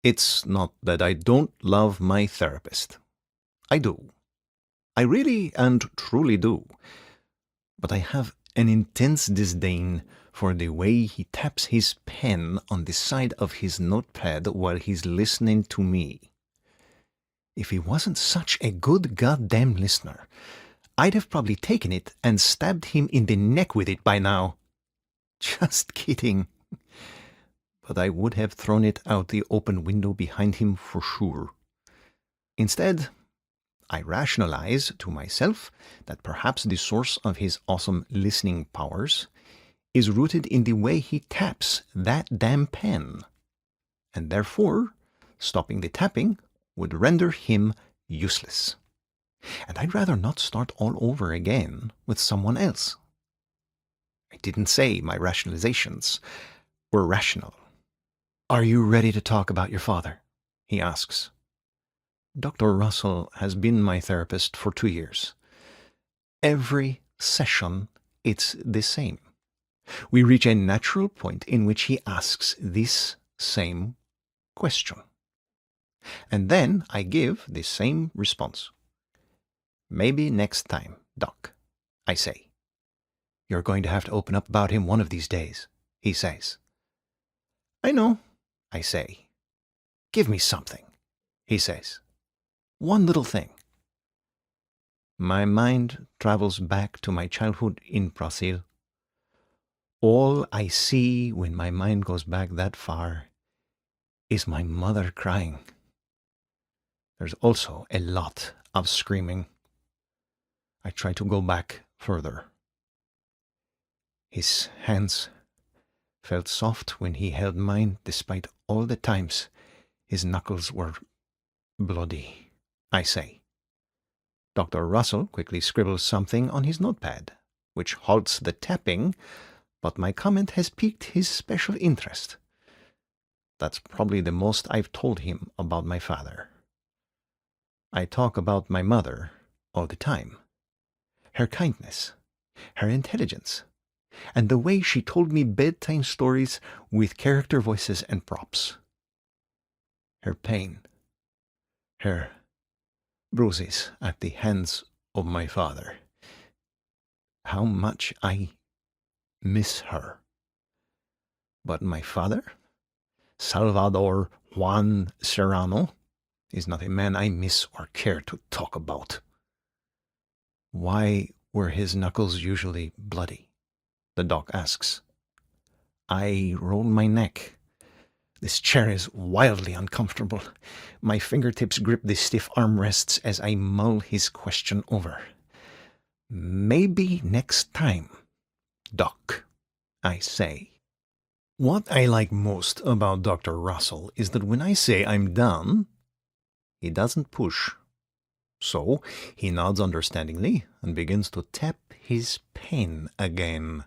It's not that I don't love my therapist. I do. I really and truly do. But I have an intense disdain for the way he taps his pen on the side of his notepad while he's listening to me. If he wasn't such a good goddamn listener, I'd have probably taken it and stabbed him in the neck with it by now. Just kidding. But I would have thrown it out the open window behind him for sure. Instead, I rationalize to myself that perhaps the source of his awesome listening powers is rooted in the way he taps that damn pen, and therefore stopping the tapping would render him useless. And I'd rather not start all over again with someone else. I didn't say my rationalizations were rational. "Are you ready to talk about your father?" he asks. Dr. Russell has been my therapist for 2 years. Every session, it's the same. We reach a natural point in which he asks this same question. And then I give the same response. "Maybe next time, Doc," I say. "You're going to have to open up about him one of these days," he says. "I know," I say. "Give me something," he says. "One little thing." My mind travels back to my childhood in Brazil. All I see when my mind goes back that far is my mother crying. There's also a lot of screaming. I try to go back further. His hands felt soft when he held mine, despite all the times his knuckles were bloody, I say. Dr. Russell quickly scribbles something on his notepad, which halts the tapping, but my comment has piqued his special interest. That's probably the most I've told him about my father. I talk about my mother all the time. Her kindness, her intelligence, and the way she told me bedtime stories with character voices and props. Her pain, her bruises at the hands of my father. How much I miss her. But my father, Salvador Juan Serrano, is not a man I miss or care to talk about. Why were his knuckles usually bloody? The doc asks. I roll my neck. This chair is wildly uncomfortable. My fingertips grip the stiff armrests as I mull his question over. Maybe next time, Doc, I say. What I like most about Dr. Russell is that when I say I'm done, he doesn't push. So he nods understandingly and begins to tap his pen again.